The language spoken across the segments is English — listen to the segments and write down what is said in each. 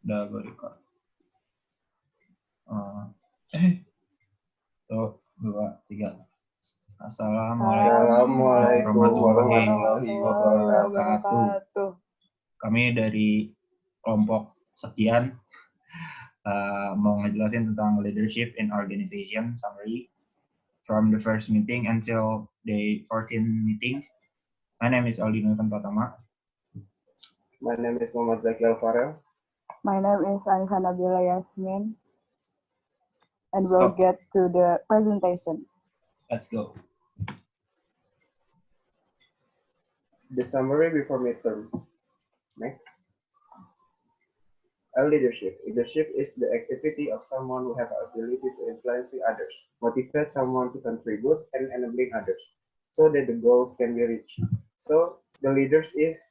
Udah gue record. Tuh, 2, 3. Assalamualaikum warahmatullahi wabarakatuh. Kami dari kelompok sekian mau ngejelasin tentang leadership in organization summary from the first meeting until day 14 meeting. My name is Eldino Pratama. My name is Zaki Alfarrel. My name is Annisa Nabila Yasmin. And we'll get to the presentation. Let's go. The summary before midterm. Next. Leadership. Leadership is the activity of someone who has the ability to influence others, motivate someone to contribute, and enabling others, so that the goals can be reached. So the leaders is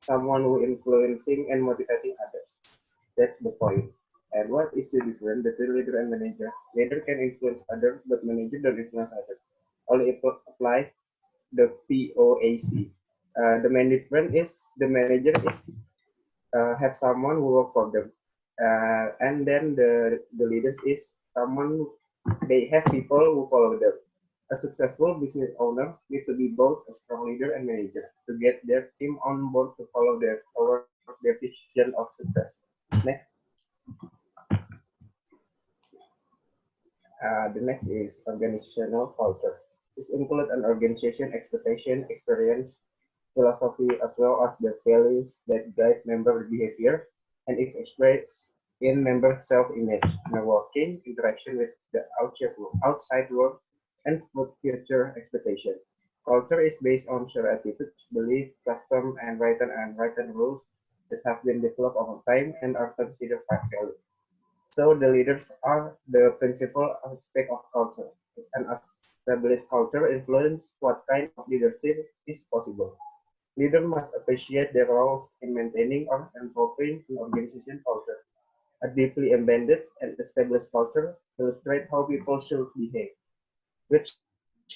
someone who influencing and motivating others. That's the point. And what is the difference between leader and manager? Leader can influence others, but manager don't influence others. Only apply the POAC. The main difference is the manager is have someone who work for them, and then the leaders is someone they have people who follow them. A successful business owner needs to be both a strong leader and manager to get their team on board to follow their vision of success. Next. The next is organizational culture. This includes an organization expectation, experience, philosophy, as well as the values that guide member behavior and is expressed in member self-image, networking, interaction with the outside world, and future expectation. Culture is based on shared attitudes, beliefs, custom, and written rules that have been developed over time and are considered values. So the leaders are the principal aspect of culture. An established culture influence what kind of leadership is possible. Leaders must appreciate their roles in maintaining or improving an organization culture. A deeply embedded and established culture illustrates how people should behave, which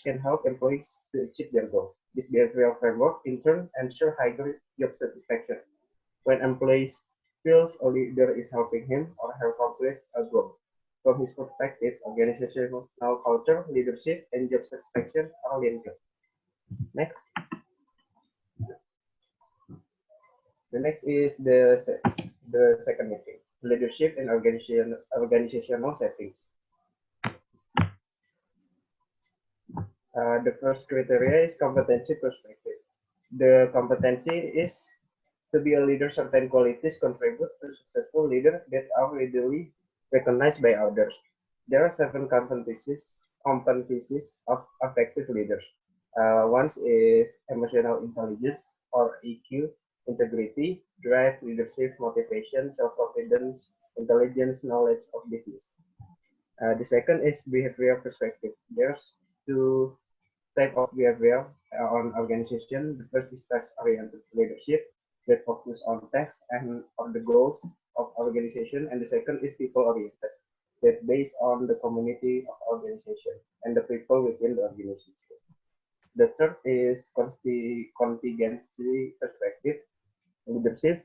can help employees to achieve their goals. This behavioral framework, in turn, ensures higher job satisfaction. When employees feels a leader is helping him or her complete a goal. From his perspective, organizational culture, leadership, and job satisfaction are linked. Next. The next is the second meeting, leadership in organizational settings. The first criteria is competency perspective. The competency is to be a leader, certain qualities contribute to successful leader that are readily recognized by others. There are 7 competencies of effective leaders. One is emotional intelligence or EQ, integrity, drive, leadership, motivation, self-confidence, intelligence, knowledge of business. The second is behavioral perspective. There's 2 type of behavior on organization. The first is task-oriented leadership that focus on tasks and on the goals of organization, and the second is people-oriented that based on the community of organization and the people within the organization. The third is contingency perspective. Leadership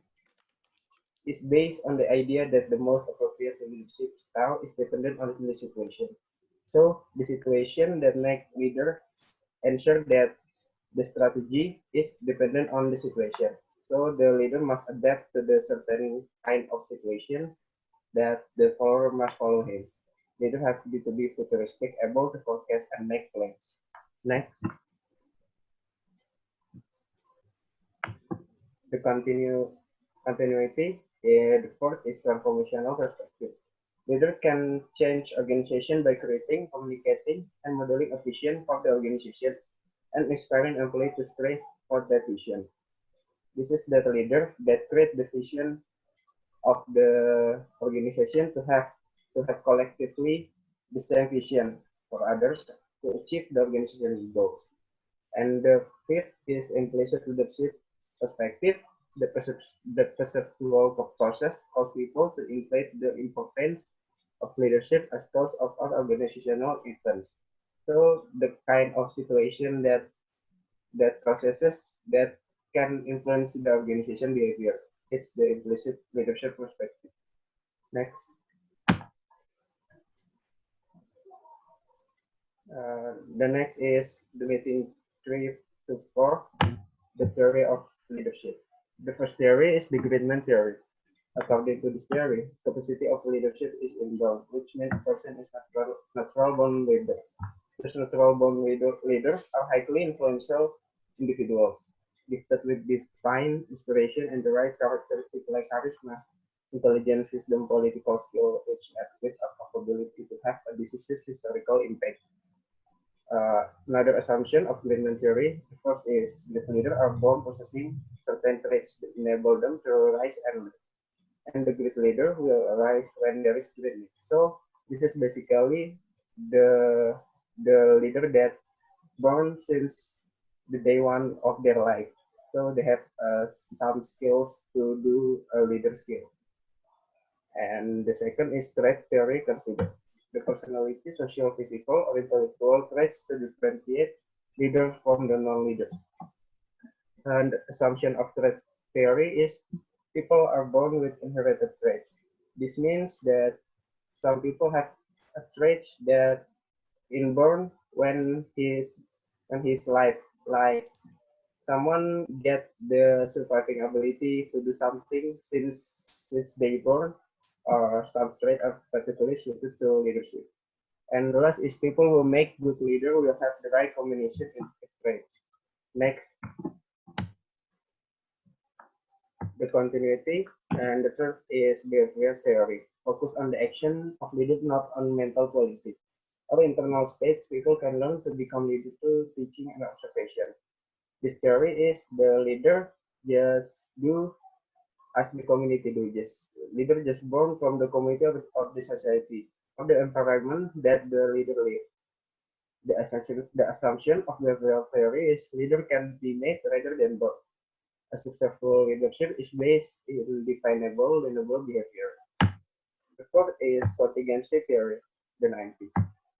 is based on the idea that the most appropriate leadership style is dependent on the situation. So the situation that make leader ensure that the strategy is dependent on the situation. So the leader must adapt to the certain kind of situation that the follower must follow him. Leader have to be futuristic, able to forecast and make plans. Next, the continuity. The fourth is transformational perspective. Leader can change organization by creating, communicating, and modeling a vision for the organization and inspiring employees to strive for that vision. This is the leader that create the vision of the organization to have collectively the same vision for others to achieve the organization's goals. And the fifth is implicit leadership perspective. The perceptual process of people to inflate the importance of leadership as cause of our organizational events. So the kind of situation that processes that can influence the organization behavior. It's the implicit leadership perspective. Next. The next is the meeting 3 to 4, the theory of leadership. The first theory is the Gridman theory. According to this theory, capacity of leadership is inborn, which means a person is natural born leader. These natural born leaders are highly influential individuals, gifted with divine inspiration and the right characteristics like charisma, intelligence, wisdom, political skill, each met with a capability to have a decisive historical impact. Another assumption of Greenman theory, of course, is that leaders are born possessing certain traits that enable them to rise and the great leader will arise when there is great need. So this is basically the the leader that born since the day one of their life. So they have some skills to do a leader skill. And the second is trait theory consider the personality, social, physical, or intellectual traits to differentiate leaders from the non-leaders. And the assumption of trait theory is people are born with inherited traits. This means that some people have a trait that inborn when he's live, like someone get the surviving ability to do something since they born, or some trait are particularly suited to leadership. And the last is people who make good leader will have the right combination in traits. Next, the continuity, and the third is behavior theory. Focus on the action of leader, not on mental quality. Or internal states, people can learn to become leader through teaching and observation. This theory is the leader just do as the community do. Just leader just born from the community of the society or the environment that the leader live. The assumption of the real theory is leader can be made rather than born. A successful leadership is based in definable, learnable behavior. The fourth is contingency theory, the 90s.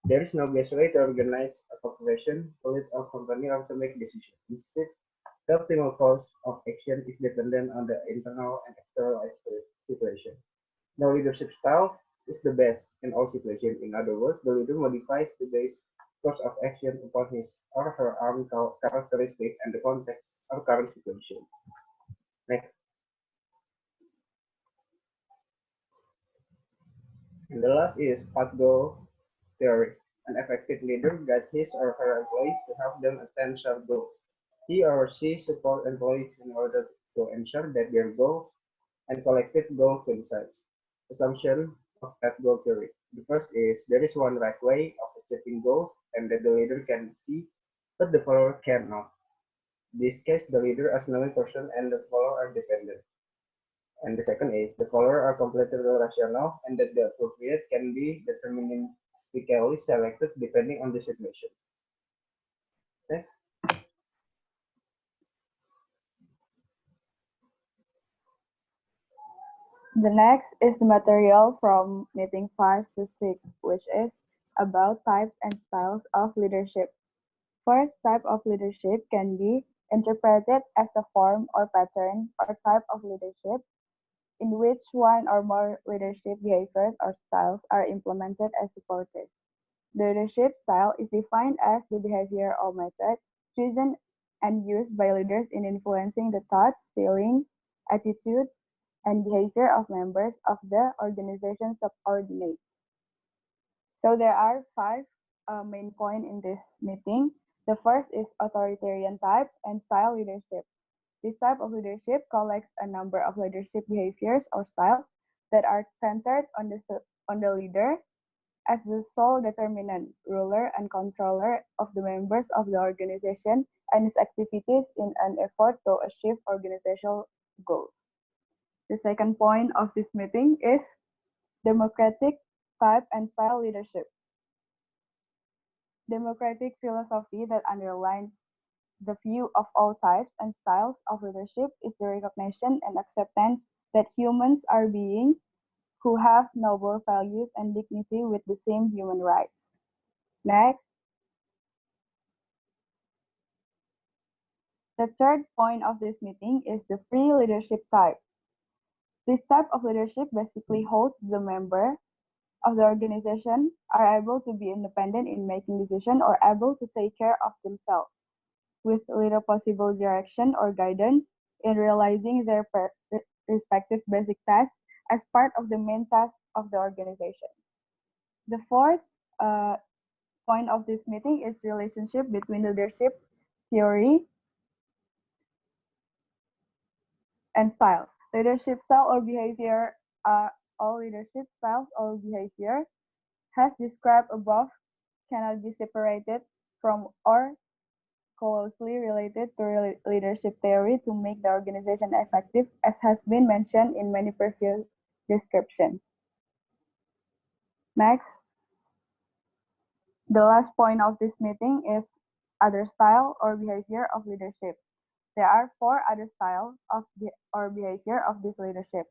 There is no best way to organize a corporation, to lead a company, or to make decisions. Instead, the optimal course of action is dependent on the internal and external situation. No leadership style is the best in all situations. In other words, the leader modifies the base course of action upon his or her own characteristics and the context of current situation. Next. And the last is path goal theory. An effective leader guides his or her employees to help them attain shared goals. He or she supports employees in order to ensure that their goals and collective goal coincides. Assumption of path goal theory. The first is there is one right way of achieving goals and that the leader can see, but the follower cannot. In this case, the leader as knowing person and the follower are dependent. And the second is the follower are completely rational and that the appropriate can be deterministically selected depending on the situation. Okay? The next is the material from meeting 5 to 6, which is about types and styles of leadership. First type of leadership can be interpreted as a form or pattern or type of leadership in which one or more leadership behaviors or styles are implemented as supported. The leadership style is defined as the behavior or method chosen and used by leaders in influencing the thoughts, feelings, attitudes, and behavior of members of the organization's subordinates. So there are five main points in this meeting. The first is authoritarian type and style leadership. This type of leadership collects a number of leadership behaviors or styles that are centered on the leader as the sole determinant, ruler, and controller of the members of the organization and its activities in an effort to achieve organizational goals. The second point of this meeting is democratic type and style leadership. Democratic philosophy that underlines the view of all types and styles of leadership is the recognition and acceptance that humans are beings who have noble values and dignity with the same human rights. Next, the third point of this meeting is the free leadership type. This type of leadership basically holds the member of the organization are able to be independent in making decisions or able to take care of themselves with little possible direction or guidance in realizing their respective basic tasks as part of the main task of the organization. The fourth uh, point of this meeting is relationship between leadership theory and style. Leadership style or behavior all leadership styles or behavior as described above cannot be separated from or closely related to leadership theory to make the organization effective, as has been mentioned in many previous descriptions. Next, the last point of this meeting is other style or behavior of leadership. There are four other styles of or behavior of this leadership.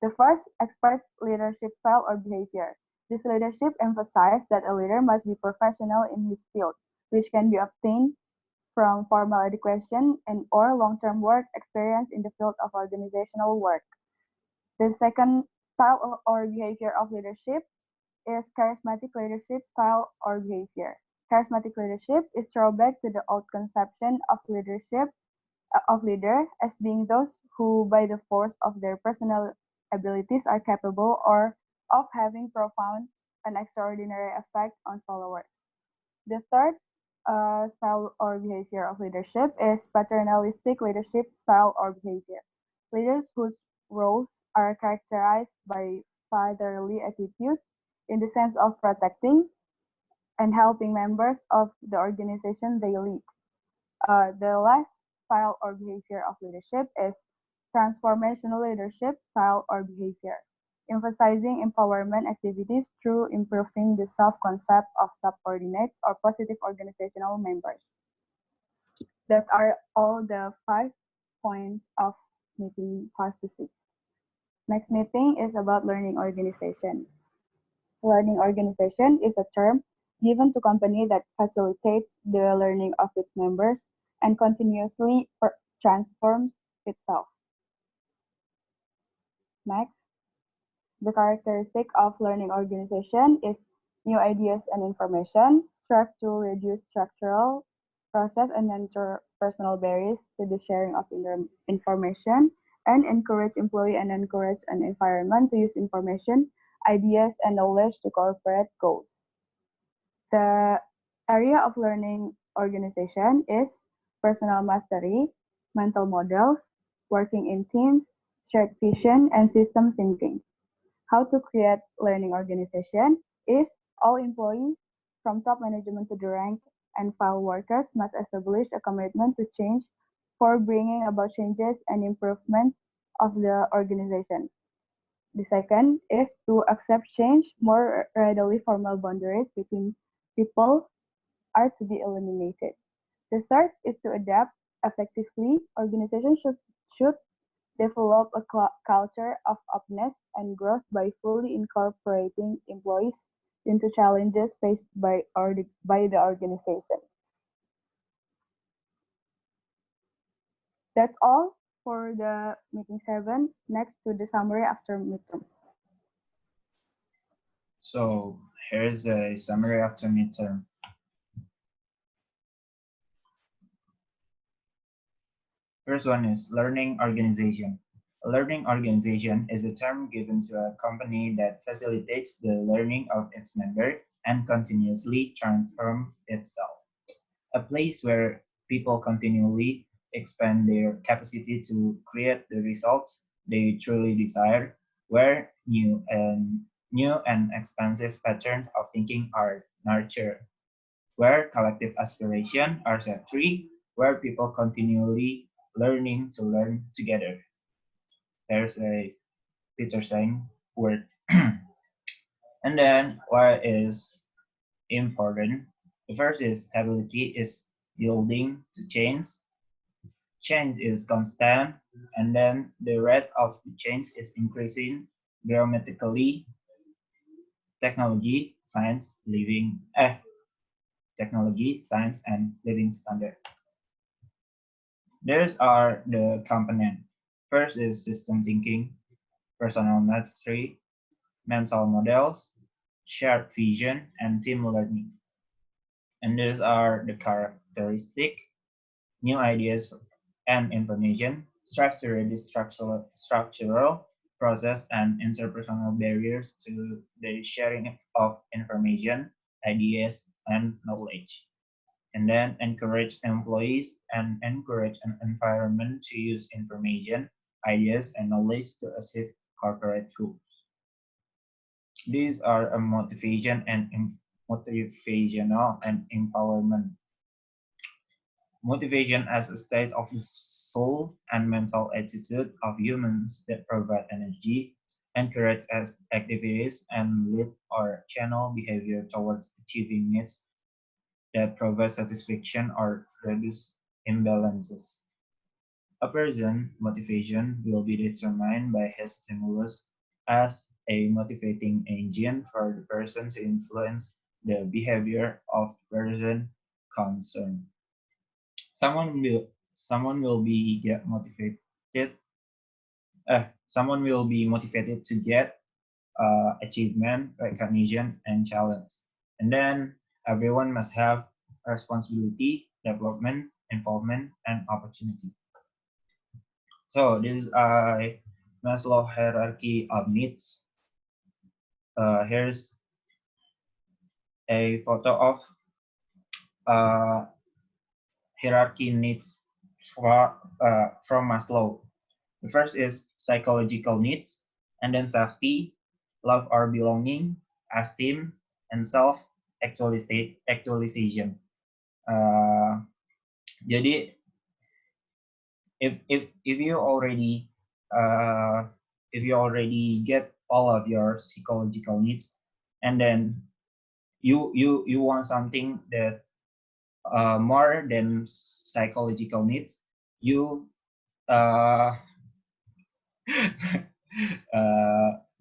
The first, expert leadership style or behavior. This leadership emphasizes that a leader must be professional in his field, which can be obtained from formal education and or long-term work experience in the field of organizational work. The second style or behavior of leadership is charismatic leadership style or behavior. Charismatic leadership is throwback to the old conception of leadership of leader as being those who by the force of their personal abilities are capable or of having profound and extraordinary effect on followers. The third style or behavior of leadership is paternalistic leadership style or behavior. Leaders whose roles are characterized by fatherly attitudes in the sense of protecting and helping members of the organization they lead. The last style or behavior of leadership is transformational leadership style or behavior, emphasizing empowerment activities through improving the self-concept of subordinates or positive organizational members. That are all the 5 points of meeting 5 to 6. Next meeting is about learning organization. Learning organization is a term given to company that facilitates the learning of its members and continuously transforms itself. Next, the characteristic of learning organization is new ideas and information, strive to reduce structural, process, and interpersonal barriers to the sharing of information, and encourage employee and encourage an environment to use information, ideas, and knowledge to corporate goals. The area of learning organization is personal mastery, mental models, working in teams, shared vision, and system thinking. How to create learning organization is all employees from top management to the rank and file workers must establish a commitment to change for bringing about changes and improvements of the organization. The second is to accept change more readily. Formal boundaries between people are to be eliminated. The third is to adapt effectively. Organizations should develop a culture of openness and growth by fully incorporating employees into challenges faced by the organization. That's all for the meeting 7. Next to the summary after midterm. So here's a summary after midterm. First one is learning organization. A learning organization is a term given to a company that facilitates the learning of its member and continuously transform itself. A place where people continually expand their capacity to create the results they truly desire, where new and expansive patterns of thinking are nurtured, where collective aspirations are set free, where people continually learning to learn together. There's a Peter saying word. And then what is important? The first is stability is yielding to change. Change is constant, and then the rate of the change is increasing dramatically. Technology, science, technology, science, and living standard. Those are the components. First is system thinking. personal mastery, mental models, shared vision, and team learning. And these are the characteristic, new ideas and information, strive to reduce structural process and interpersonal barriers to the sharing of information, ideas, and knowledge. And then encourage employees and encourage an environment to use information, ideas, and knowledge to achieve corporate goals. These are a motivational and empowerment. Motivation as a state of the soul and mental attitude of humans that provide energy, encourage activities, and lead or channel behavior towards achieving needs that provide satisfaction or reduce imbalances. A person's motivation will be determined by his stimulus as a motivating engine for the person to influence the behavior of the person concerned. Someone will be get motivated. Someone will be motivated to get achievement, recognition, and challenge. And then everyone must have responsibility, development, involvement, and opportunity. So this is a Maslow hierarchy of needs. Here's a photo of hierarchy needs from Maslow. The first is psychological needs, and then safety, love or belonging, esteem, and self-actualization. Jadi if you already get all of your psychological needs, and then you want something that more than psychological needs, you uh,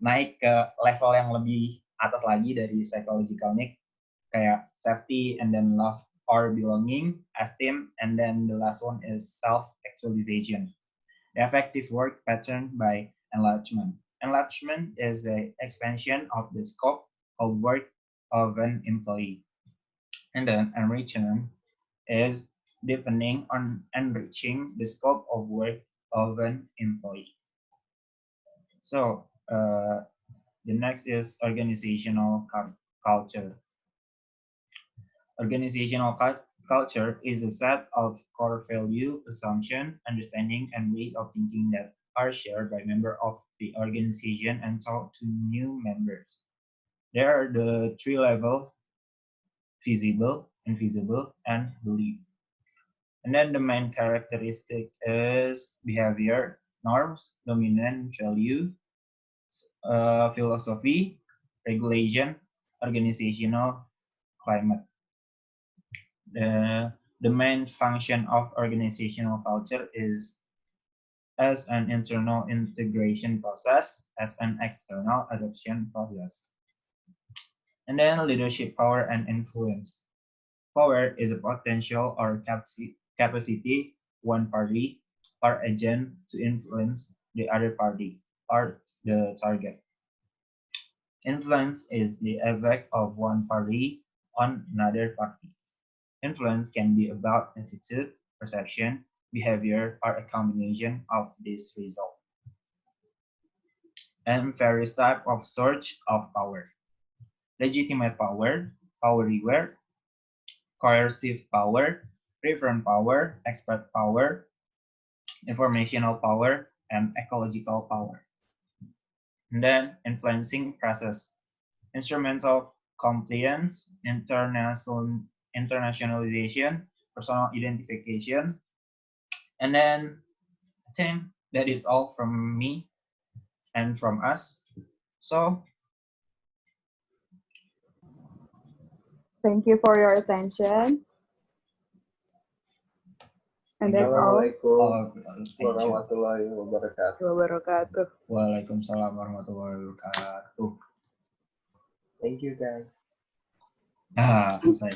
naik ke level yang lebih atas lagi dari psychological need, kayak safety and then love or belonging, esteem, and then the last one is self-actualization. The effective work pattern by enlargement. Enlargement is the expansion of the scope of work of an employee. And then enrichment is deepening on enriching the scope of work of an employee. So the next is organizational culture. Organizational culture is a set of core value, assumption, understanding, and ways of thinking that are shared by members of the organization and taught to new members. There are the three levels: visible, invisible, and belief. And then the main characteristic is behavior, norms, dominant value, philosophy, regulation, organizational climate. The main function of organizational culture is as an internal integration process, as an external adoption process. And then leadership power and influence. Power is a potential or capacity one party or agent to influence the other party or the target. Influence is the effect of one party on another party. Influence can be about attitude, perception, behavior, or a combination of these results. And various types of source of power. Legitimate power, power reward, coercive power, referent power, expert power, informational power, and ecological power. And then influencing process. Instrumental compliance, internationalization, personal identification. And then I think that is all from me and from us. So Thank you for your attention. And that's all. Assalamualaikum warahmatullahi wabarakatuh. Waalaikumsalam warahmatullahi wabarakatuh. Thank you guys. Selesai.